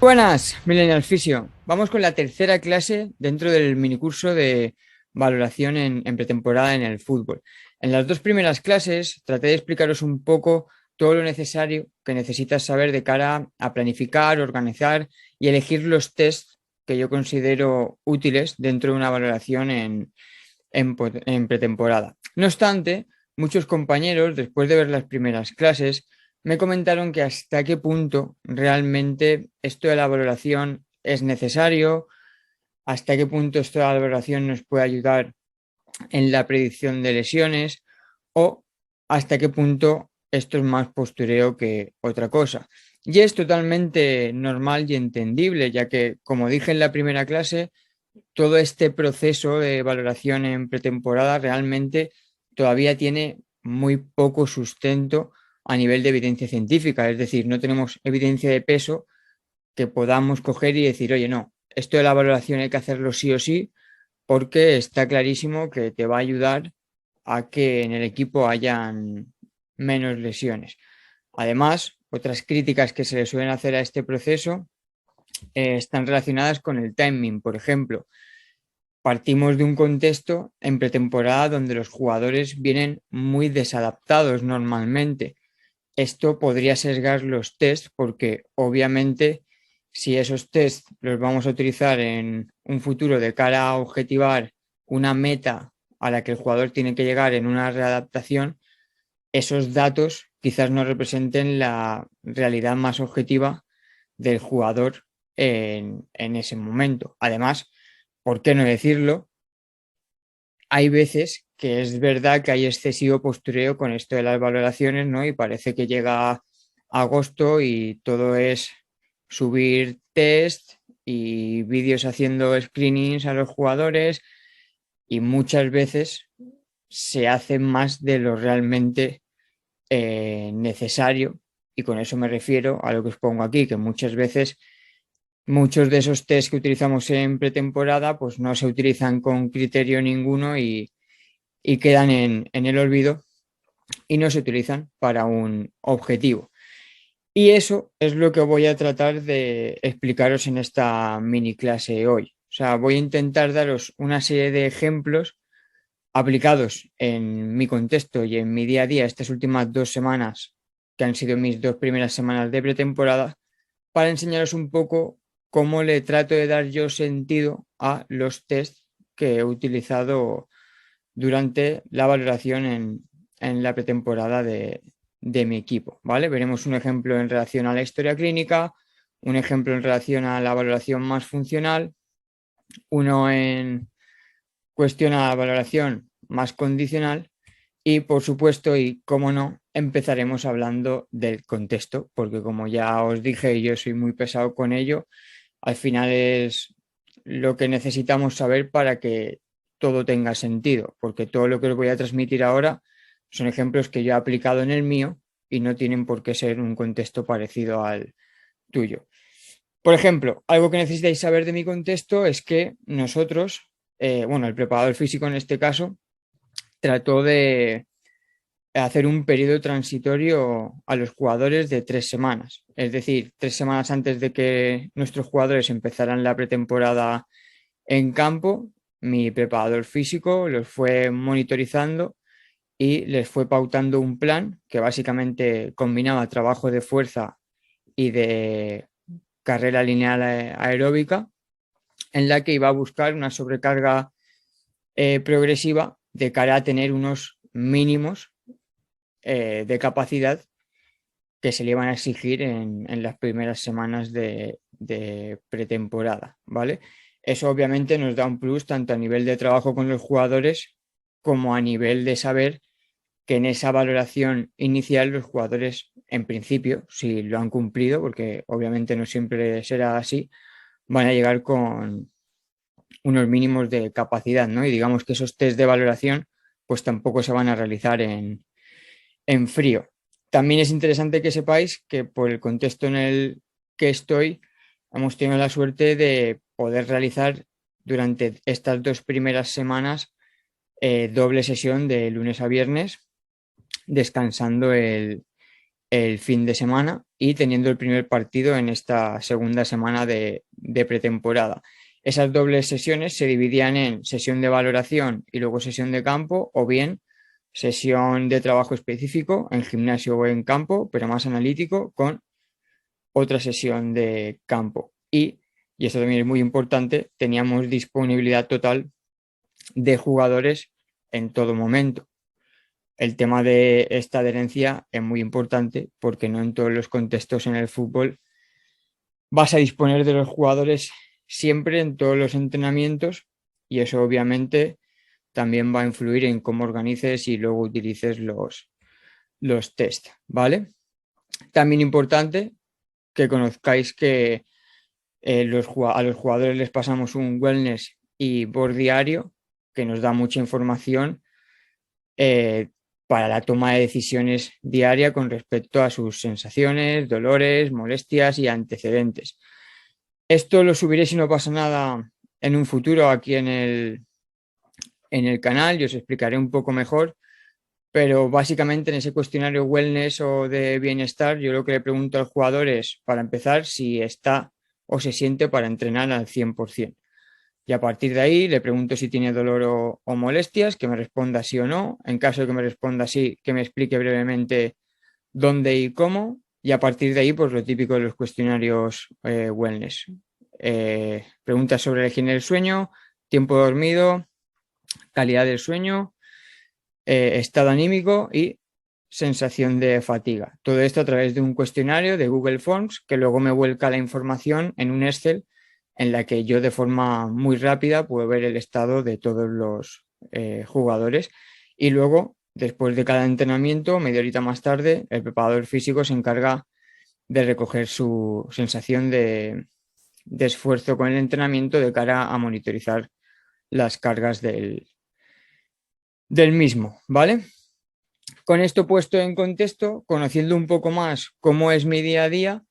Buenas, Millennial Fisio. Vamos con la tercera clase dentro del minicurso de valoración en pretemporada en el fútbol. En las dos primeras clases traté de explicaros un poco todo lo necesario que necesitas saber de cara a planificar, organizar y elegir los tests que yo considero útiles dentro de una valoración en pretemporada. No obstante, muchos compañeros, después de ver las primeras clases, me comentaron que hasta qué punto realmente esto de la valoración es necesario, hasta qué punto esto de la valoración nos puede ayudar en la predicción de lesiones o hasta qué punto esto es más postureo que otra cosa. Y es totalmente normal y entendible, ya que, como dije en la primera clase, todo este proceso de valoración en pretemporada realmente todavía tiene muy poco sustento a nivel de evidencia científica. Es decir, no tenemos evidencia de peso que podamos coger y decir, oye, no, esto de la valoración hay que hacerlo sí o sí, porque está clarísimo que te va a ayudar a que en el equipo hayan menos lesiones. Además, otras críticas que se le suelen hacer a este proceso están relacionadas con el timing. Por ejemplo, partimos de un contexto en pretemporada donde los jugadores vienen muy desadaptados normalmente. Esto podría sesgar los tests porque obviamente si esos tests los vamos a utilizar en un futuro de cara a objetivar una meta a la que el jugador tiene que llegar en una readaptación, esos datos quizás no representen la realidad más objetiva del jugador en ese momento. Además, ¿por qué no decirlo? Hay veces que es verdad que hay excesivo postureo con esto de las valoraciones, ¿no? Y parece que llega agosto y todo es subir test y vídeos haciendo screenings a los jugadores y muchas veces se hace más de lo realmente necesario. Y con eso me refiero a lo que os pongo aquí, que muchas veces muchos de esos test que utilizamos en pretemporada pues no se utilizan con criterio ninguno y quedan en el olvido y no se utilizan para un objetivo. Y eso es lo que voy a tratar de explicaros en esta mini clase hoy. O sea, voy a intentar daros una serie de ejemplos aplicados en mi contexto y en mi día a día estas últimas 2 semanas, que han sido mis 2 primeras semanas de pretemporada, para enseñaros un poco cómo le trato de dar yo sentido a los tests que he utilizado durante la valoración en la pretemporada de mi equipo, ¿vale? Veremos un ejemplo en relación a la historia clínica, un ejemplo en relación a la valoración más funcional, uno en cuestión a la valoración más condicional y, por supuesto, y cómo no, empezaremos hablando del contexto, porque como ya os dije, yo soy muy pesado con ello, al final es lo que necesitamos saber para que todo tenga sentido, porque todo lo que os voy a transmitir ahora son ejemplos que yo he aplicado en el mío y no tienen por qué ser un contexto parecido al tuyo. Por ejemplo, algo que necesitáis saber de mi contexto es que nosotros, bueno, el preparador físico en este caso, trató de hacer un periodo transitorio a los jugadores de 3 semanas. Es decir, 3 semanas antes de que nuestros jugadores empezaran la pretemporada en campo, mi preparador físico los fue monitorizando y les fue pautando un plan que básicamente combinaba trabajo de fuerza y de carrera lineal aeróbica, en la que iba a buscar una sobrecarga progresiva de cara a tener unos mínimos de capacidad que se le iban a exigir en las primeras semanas de pretemporada, ¿vale? Eso obviamente nos da un plus tanto a nivel de trabajo con los jugadores como a nivel de saber que en esa valoración inicial los jugadores, en principio, si lo han cumplido, porque obviamente no siempre será así, van a llegar con unos mínimos de capacidad, ¿no? Y digamos que esos test de valoración pues tampoco se van a realizar en frío. También es interesante que sepáis que por el contexto en el que estoy, hemos tenido la suerte de poder realizar durante estas 2 primeras semanas doble sesión de lunes a viernes, descansando el fin de semana y teniendo el primer partido en esta segunda semana de pretemporada. Esas dobles sesiones se dividían en sesión de valoración y luego sesión de campo, o bien sesión de trabajo específico en gimnasio o en campo, pero más analítico, con otra sesión de campo. Y esto también es muy importante, teníamos disponibilidad total de jugadores en todo momento. El tema de esta adherencia es muy importante porque no en todos los contextos en el fútbol vas a disponer de los jugadores siempre en todos los entrenamientos, y eso obviamente también va a influir en cómo organices y luego utilices los test, ¿vale? También importante que conozcáis que a los jugadores les pasamos un wellness y board diario que nos da mucha información eh, para la toma de decisiones diaria con respecto a sus sensaciones, dolores, molestias y antecedentes. Esto lo subiré, si no pasa nada, en un futuro aquí en el canal y os explicaré un poco mejor, pero básicamente en ese cuestionario wellness o de bienestar yo lo que le pregunto al jugador es, para empezar, si está o se siente para entrenar al 100%. Y a partir de ahí le pregunto si tiene dolor o molestias, que me responda sí o no. En caso de que me responda sí, que me explique brevemente dónde y cómo. Y a partir de ahí, pues lo típico de los cuestionarios wellness. Preguntas sobre la higiene del sueño, tiempo dormido, calidad del sueño, estado anímico y sensación de fatiga. Todo esto a través de un cuestionario de Google Forms que luego me vuelca la información en un Excel en la que yo de forma muy rápida puedo ver el estado de todos los jugadores, y luego, después de cada entrenamiento, media horita más tarde, el preparador físico se encarga de recoger su sensación de esfuerzo con el entrenamiento de cara a monitorizar las cargas del mismo, ¿vale? Con esto puesto en contexto, conociendo un poco más cómo es mi día a día,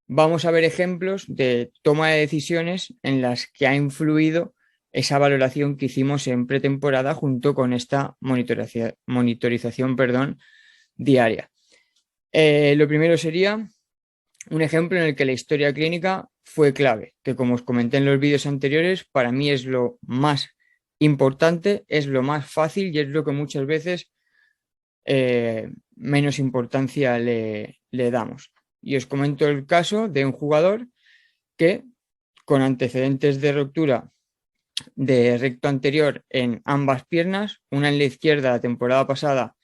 vamos a ver ejemplos de toma de decisiones en las que ha influido esa valoración que hicimos en pretemporada junto con esta monitorización, diaria. Lo primero sería un ejemplo en el que la historia clínica fue clave, que como os comenté en los vídeos anteriores, para mí es lo más importante, es lo más fácil y es lo que muchas veces menos importancia le damos. Y os comento el caso de un jugador que con antecedentes de ruptura de recto anterior en ambas piernas, una en la izquierda la temporada pasada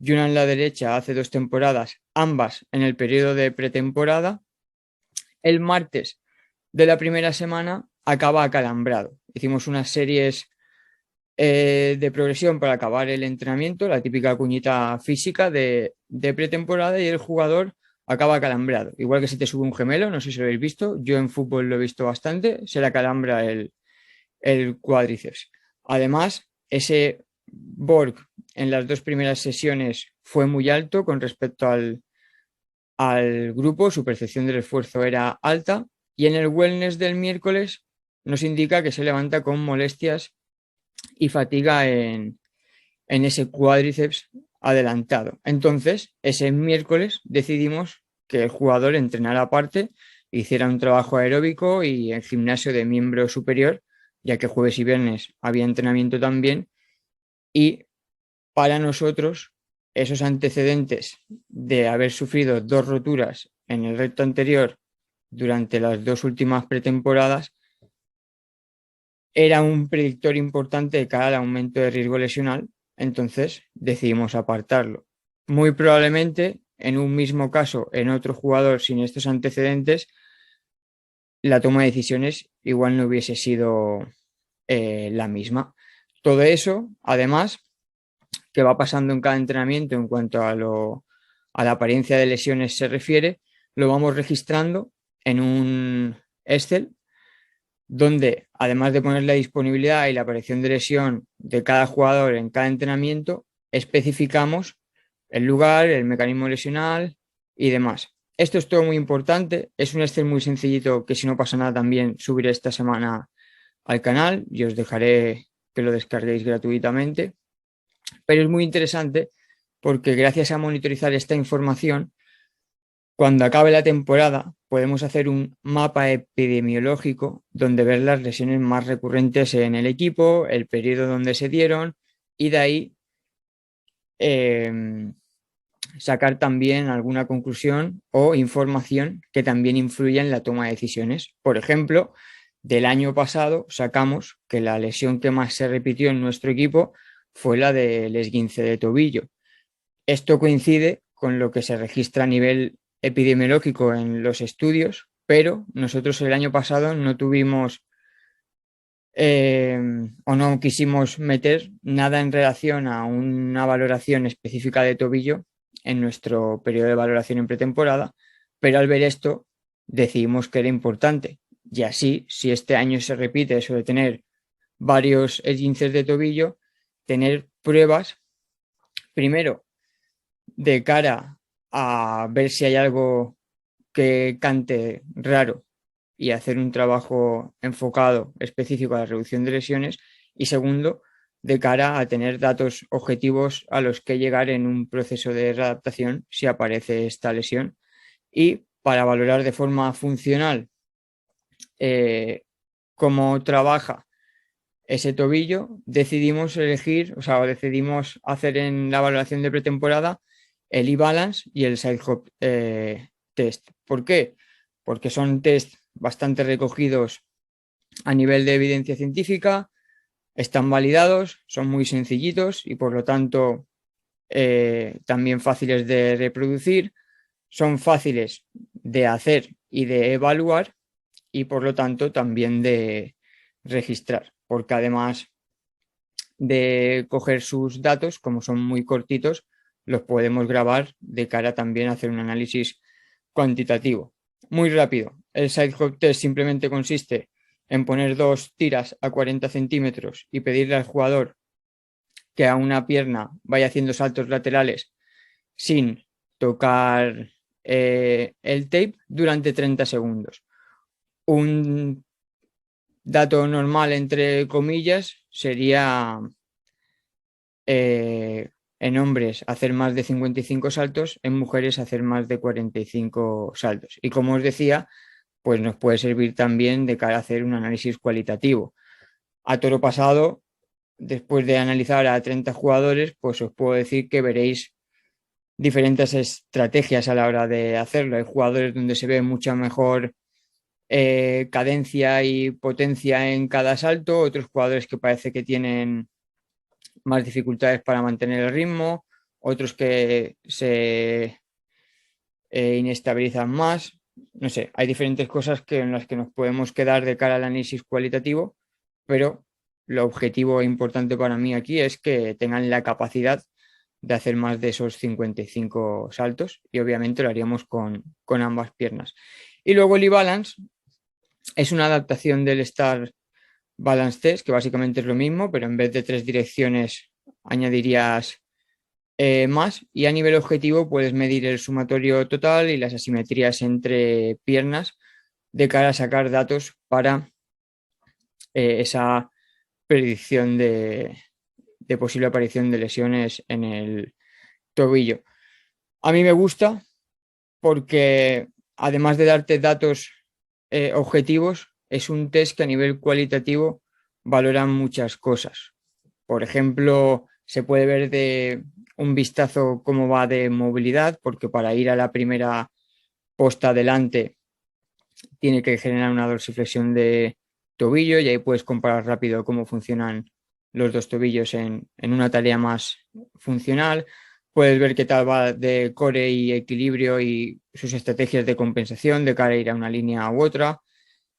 y una en la derecha hace 2 temporadas, ambas en el periodo de pretemporada, el martes de la primera semana acaba acalambrado. Hicimos unas series de progresión para acabar el entrenamiento, la típica cuñita física de pretemporada, y el jugador acaba acalambrado. Igual que si te sube un gemelo, no sé si lo habéis visto, yo en fútbol lo he visto bastante, se le acalambra el cuádriceps. Además, ese Borg en las 2 primeras sesiones fue muy alto con respecto al grupo, su percepción del esfuerzo era alta, y en el wellness del miércoles nos indica que se levanta con molestias y fatiga en ese cuádriceps adelantado. Entonces, ese miércoles decidimos que el jugador entrenara aparte, hiciera un trabajo aeróbico y en gimnasio de miembro superior, ya que jueves y viernes había entrenamiento también. Y para nosotros, esos antecedentes de haber sufrido 2 roturas en el recto anterior durante las 2 últimas pretemporadas era un predictor importante de cara al aumento de riesgo lesional, entonces decidimos apartarlo. Muy probablemente, en un mismo caso, en otro jugador sin estos antecedentes, la toma de decisiones igual no hubiese sido la misma. Todo eso, además, que va pasando en cada entrenamiento en cuanto a la apariencia de lesiones se refiere, lo vamos registrando en un Excel donde, además de poner la disponibilidad y la aparición de lesión de cada jugador en cada entrenamiento, especificamos el lugar, el mecanismo lesional y demás. Esto es todo muy importante, es un Excel muy sencillito que, si no pasa nada, también subiré esta semana al canal y os dejaré que lo descarguéis gratuitamente. Pero es muy interesante porque gracias a monitorizar esta información Cuando acabe la temporada, podemos hacer un mapa epidemiológico donde ver las lesiones más recurrentes en el equipo, el periodo donde se dieron y de ahí eh, sacar también alguna conclusión o información que también influya en la toma de decisiones. Por ejemplo, del año pasado sacamos que la lesión que más se repitió en nuestro equipo fue la del esguince de tobillo. Esto coincide con lo que se registra a nivel epidemiológico en los estudios, pero nosotros el año pasado no tuvimos o no quisimos meter nada en relación a una valoración específica de tobillo en nuestro periodo de valoración en pretemporada, pero al ver esto decidimos que era importante. Y así, si este año se repite eso de tener varios esguinces de tobillo, tener pruebas, primero, de cara a ver si hay algo que cante raro y hacer un trabajo enfocado específico a la reducción de lesiones. Y segundo, de cara a tener datos objetivos a los que llegar en un proceso de readaptación si aparece esta lesión. Y para valorar de forma funcional cómo trabaja ese tobillo, decidimos elegir, o sea, decidimos hacer en la valoración de pretemporada el e-balance y el side hop test. ¿Por qué? Porque son test bastante recogidos a nivel de evidencia científica, están validados, son muy sencillitos y por lo tanto también fáciles de reproducir, son fáciles de hacer y de evaluar y por lo tanto también de registrar, porque además de coger sus datos, como son muy cortitos, los podemos grabar de cara también a hacer un análisis cuantitativo. Muy rápido, el side hop test simplemente consiste en poner dos tiras a 40 centímetros y pedirle al jugador que a una pierna vaya haciendo saltos laterales sin tocar el tape durante 30 segundos. Un dato normal, entre comillas, sería en hombres hacer más de 55 saltos, en mujeres hacer más de 45 saltos. Y como os decía, pues nos puede servir también de cara a hacer un análisis cualitativo. A toro pasado, después de analizar a 30 jugadores, pues os puedo decir que veréis diferentes estrategias a la hora de hacerlo. Hay jugadores donde se ve mucha mejor cadencia y potencia en cada salto, otros jugadores que parece que tienen más dificultades para mantener el ritmo, otros que se inestabilizan más. No sé, hay diferentes cosas en las que nos podemos quedar de cara al análisis cualitativo, pero lo objetivo e importante para mí aquí es que tengan la capacidad de hacer más de esos 55 saltos y obviamente lo haríamos con ambas piernas. Y luego el e-balance es una adaptación del Star Balance Test, que básicamente es lo mismo, pero en vez de 3 direcciones añadirías más y a nivel objetivo puedes medir el sumatorio total y las asimetrías entre piernas de cara a sacar datos para esa predicción de posible aparición de lesiones en el tobillo. A mí me gusta porque además de darte datos objetivos, es un test que a nivel cualitativo valora muchas cosas. Por ejemplo, se puede ver de un vistazo cómo va de movilidad, porque para ir a la primera posta adelante tiene que generar una dorsiflexión de tobillo y ahí puedes comparar rápido cómo funcionan los dos tobillos en una tarea más funcional. Puedes ver qué tal va de core y equilibrio y sus estrategias de compensación de cara a ir a una línea u otra.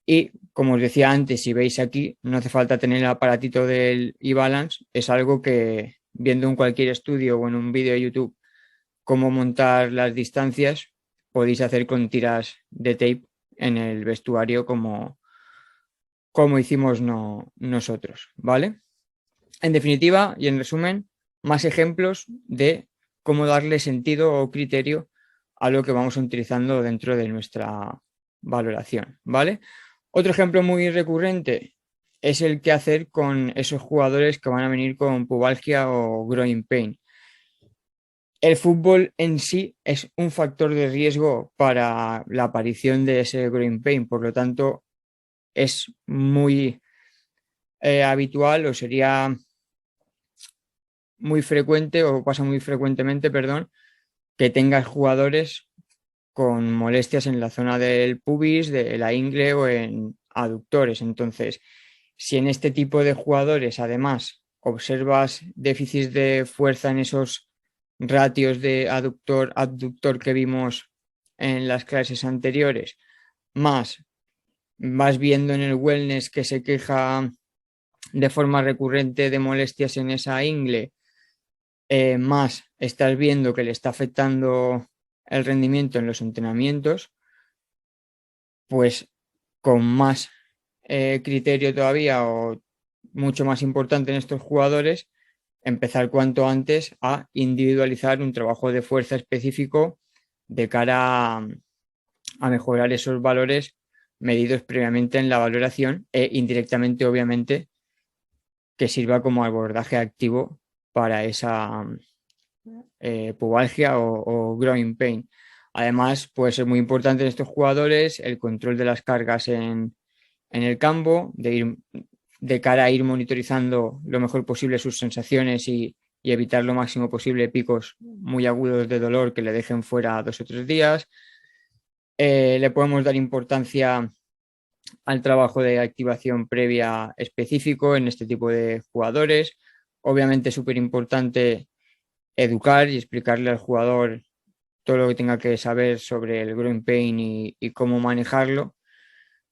Y como os decía antes, si veis aquí, no hace falta tener el aparatito del e-balance, es algo que viendo en cualquier estudio o en un vídeo de YouTube cómo montar las distancias, podéis hacer con tiras de tape en el vestuario como hicimos nosotros, ¿vale? En definitiva y en resumen, más ejemplos de cómo darle sentido o criterio a lo que vamos utilizando dentro de nuestra valoración, ¿vale? Otro ejemplo muy recurrente es el que hacer con esos jugadores que van a venir con pubalgia o groin pain. el fútbol en sí es un factor de riesgo para la aparición de ese growing pain, por lo tanto es muy habitual o sería muy frecuente o pasa muy frecuentemente, perdón, que tengas jugadores con molestias en la zona del pubis, de la ingle o en aductores. Entonces, si en este tipo de jugadores además observas déficits de fuerza en esos ratios de aductor que vimos en las clases anteriores, más vas viendo en el wellness que se queja de forma recurrente de molestias en esa ingle, más estás viendo que le está afectando el rendimiento en los entrenamientos, pues con más criterio todavía o mucho más importante en estos jugadores, empezar cuanto antes a individualizar un trabajo de fuerza específico de cara a mejorar esos valores medidos previamente en la valoración e indirectamente, obviamente, que sirva como abordaje activo para esa pubalgia o growing pain. Además, puede ser muy importante en estos jugadores el control de las cargas en el campo, de cara a ir monitorizando lo mejor posible sus sensaciones y evitar lo máximo posible picos muy agudos de dolor que le dejen fuera 2 o 3 días. Le podemos dar importancia al trabajo de activación previa específico en este tipo de jugadores. Obviamente es súper importante educar y explicarle al jugador todo lo que tenga que saber sobre el growing pain y cómo manejarlo.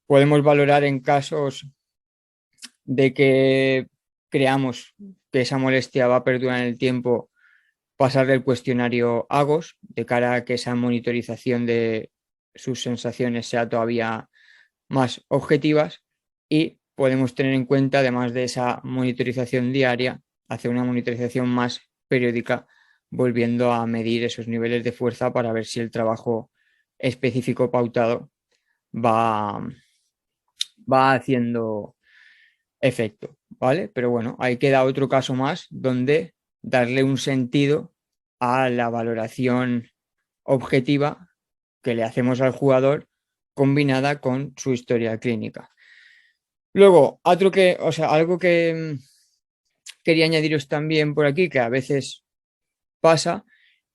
Podemos valorar en casos de que creamos que esa molestia va a perdurar en el tiempo, pasarle el cuestionario AGOS de cara a que esa monitorización de sus sensaciones sea todavía más objetivas y podemos tener en cuenta, además de esa monitorización diaria, hacer una monitorización más periódica, volviendo a medir esos niveles de fuerza para ver si el trabajo específico pautado va, va haciendo efecto, ¿vale? Pero bueno, ahí queda otro caso más donde darle un sentido a la valoración objetiva que le hacemos al jugador combinada con su historia clínica. Luego, algo que quería añadiros también por aquí, que a veces pasa,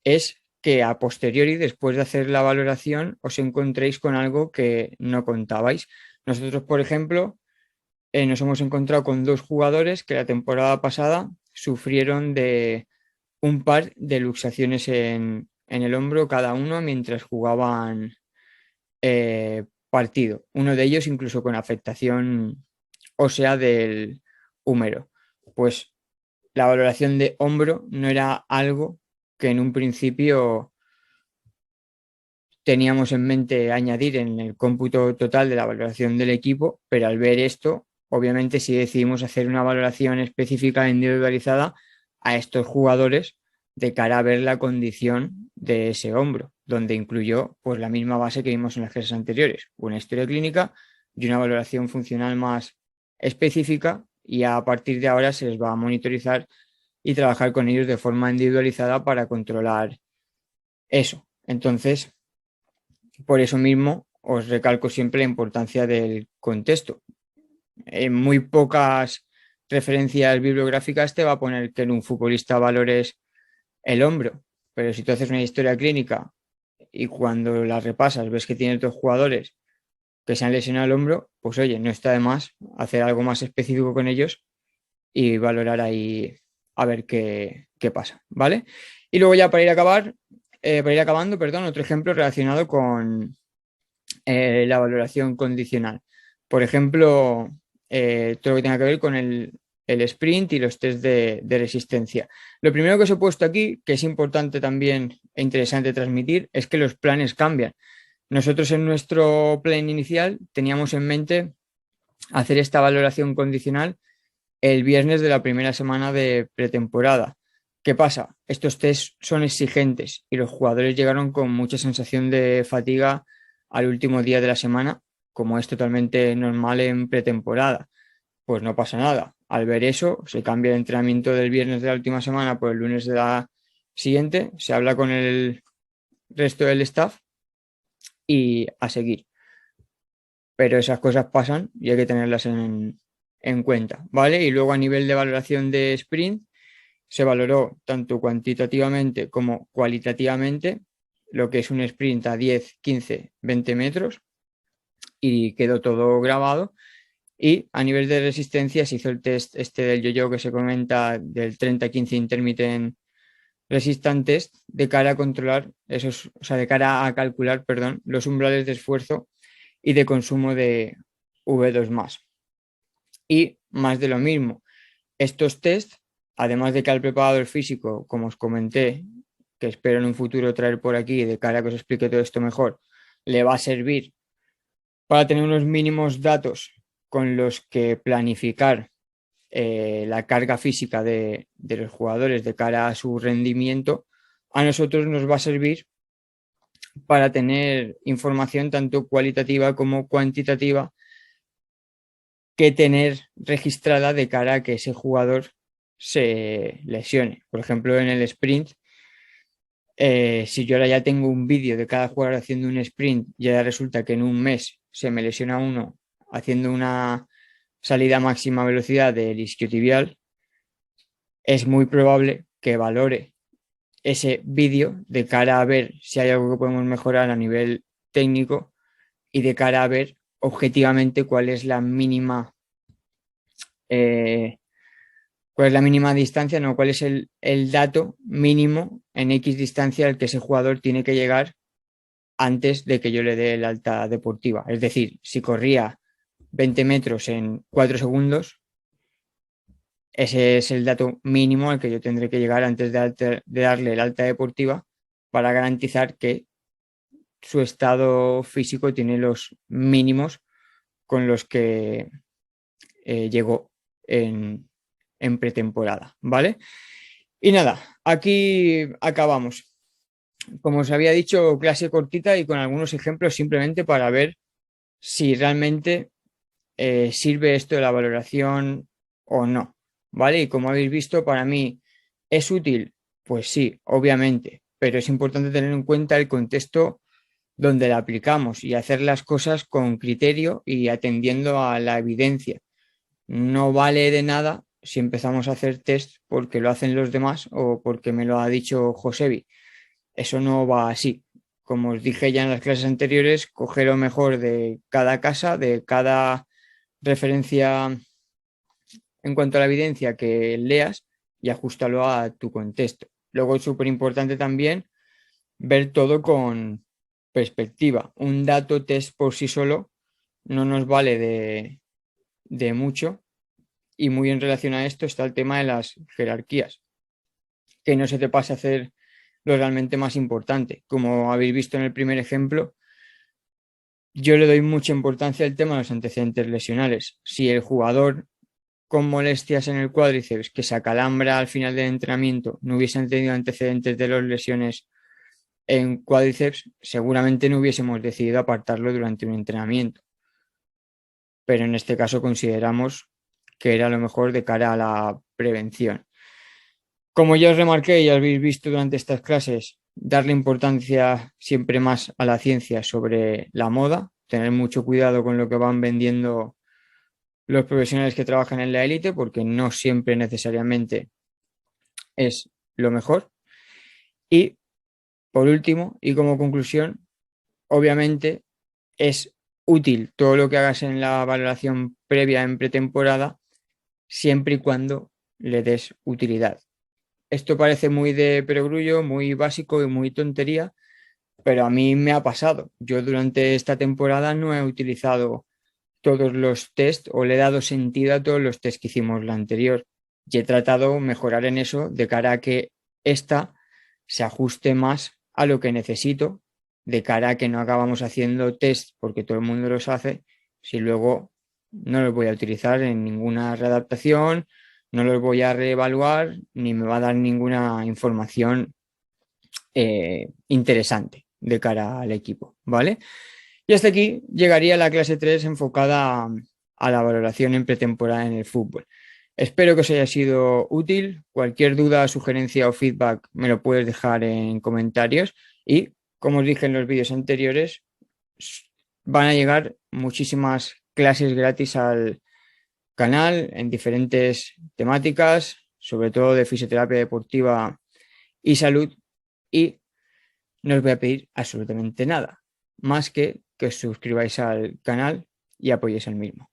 es que a posteriori, después de hacer la valoración, os encontréis con algo que no contabais. Nosotros, por ejemplo, nos hemos encontrado con 2 jugadores que la temporada pasada sufrieron de un par de luxaciones en el hombro cada uno mientras jugaban partido. Uno de ellos incluso con afectación ósea del húmero. Pues la valoración de hombro no era algo que en un principio teníamos en mente añadir en el cómputo total de la valoración del equipo, pero al ver esto, obviamente sí decidimos hacer una valoración específica e individualizada a estos jugadores de cara a ver la condición de ese hombro, donde incluyó pues la misma base que vimos en las clases anteriores, una historia clínica y una valoración funcional más específica, y a partir de ahora se les va a monitorizar y trabajar con ellos de forma individualizada para controlar eso. Entonces, por eso mismo os recalco siempre la importancia del contexto. En muy pocas referencias bibliográficas te va a poner que en un futbolista valores el hombro, pero si tú haces una historia clínica y cuando la repasas ves que tienes 2 jugadores que se han lesionado el hombro, pues oye, no está de más hacer algo más específico con ellos y valorar ahí a ver qué pasa, ¿vale? Y luego ya para ir acabando, perdón, otro ejemplo relacionado con la valoración condicional. Por ejemplo, todo lo que tenga que ver con el sprint y los test de resistencia. Lo primero que os he puesto aquí, que es importante también e interesante transmitir, es que los planes cambian. Nosotros en nuestro plan inicial teníamos en mente hacer esta valoración condicional el viernes de la primera semana de pretemporada. ¿Qué pasa? Estos test son exigentes y los jugadores llegaron con mucha sensación de fatiga al último día de la semana, como es totalmente normal en pretemporada. Pues no pasa nada. Al ver eso, se cambia el entrenamiento del viernes de la última semana por el lunes de la siguiente, se habla con el resto del staff y a seguir. Pero esas cosas pasan y hay que tenerlas en cuenta, ¿vale? Y luego a nivel de valoración de sprint, se valoró tanto cuantitativamente como cualitativamente lo que es un sprint a 10, 15, 20 metros y quedó todo grabado. Y a nivel de resistencia se hizo el test este del yo-yo que se comenta del 30-15 intermittent resistance test de cara a controlar esos, o sea, de cara a calcular, perdón, los umbrales de esfuerzo y de consumo de V2+. Y más de lo mismo, estos test, además de que al preparador físico, como os comenté, que espero en un futuro traer por aquí de cara a que os explique todo esto mejor, le va a servir para tener unos mínimos datos con los que planificar la carga física de los jugadores de cara a su rendimiento. A nosotros nos va a servir para tener información tanto cualitativa como cuantitativa que tener registrada de cara a que ese jugador se lesione. Por ejemplo, en el sprint, si yo ahora ya tengo un vídeo de cada jugador haciendo un sprint y ahora resulta que en un mes se me lesiona uno haciendo una salida a máxima velocidad del isquiotibial, es muy probable que valore ese vídeo de cara a ver si hay algo que podemos mejorar a nivel técnico y de cara a ver objetivamente eh, cuál es la mínima distancia, no, cuál es el dato mínimo en X distancia al que ese jugador tiene que llegar antes de que yo le dé el alta deportiva. Es decir, si corría 20 metros en 4 segundos, ese es el dato mínimo al que yo tendré que llegar antes de darle el alta deportiva para garantizar que su estado físico tiene los mínimos con los que llegó en pretemporada, ¿vale? Y nada, aquí acabamos. Como os había dicho, clase cortita y con algunos ejemplos simplemente para ver si realmente sirve esto de la valoración o no, ¿vale? Y como habéis visto, para mí es útil, pues sí, obviamente, pero es importante tener en cuenta el contexto donde la aplicamos y hacer las cosas con criterio y atendiendo a la evidencia. No vale de nada si empezamos a hacer test porque lo hacen los demás o porque me lo ha dicho Josebi. Eso no va así. Como os dije ya en las clases anteriores, coger lo mejor de cada casa, de cada referencia en cuanto a la evidencia que leas y ajustalo a tu contexto. Luego es súper importante también ver todo con perspectiva. Un dato test por sí solo no nos vale de mucho y muy en relación a esto está el tema de las jerarquías, que no se te pase a hacer lo realmente más importante. Como habéis visto en el primer ejemplo, yo le doy mucha importancia al tema de los antecedentes lesionales. Si el jugador con molestias en el cuádriceps que se acalambra al final del entrenamiento no hubiesen tenido antecedentes de las lesiones en cuádriceps, seguramente no hubiésemos decidido apartarlo durante un entrenamiento. Pero en este caso consideramos que era lo mejor de cara a la prevención. Como ya os remarqué y habéis visto durante estas clases, darle importancia siempre más a la ciencia sobre la moda, tener mucho cuidado con lo que van vendiendo los profesionales que trabajan en la élite, porque no siempre necesariamente es lo mejor. Y por último, y como conclusión, obviamente es útil todo lo que hagas en la valoración previa en pretemporada, siempre y cuando le des utilidad. Esto parece muy de perogrullo, muy básico y muy tontería, pero a mí me ha pasado. Yo durante esta temporada no he utilizado todos los test o le he dado sentido a todos los test que hicimos la anterior y he tratado de mejorar en eso de cara a que esta se ajuste más a lo que necesito, de cara a que no acabamos haciendo test porque todo el mundo los hace, si luego no los voy a utilizar en ninguna readaptación, no los voy a reevaluar ni me va a dar ninguna información interesante de cara al equipo, ¿vale? Y hasta aquí llegaría la clase 3 enfocada a la valoración en pretemporada en el fútbol. Espero que os haya sido útil. Cualquier duda, sugerencia o feedback me lo puedes dejar en comentarios. Y como os dije en los vídeos anteriores, van a llegar muchísimas clases gratis al canal en diferentes temáticas, sobre todo de fisioterapia deportiva y salud. Y no os voy a pedir absolutamente nada, más que os suscribáis al canal y apoyéis el mismo.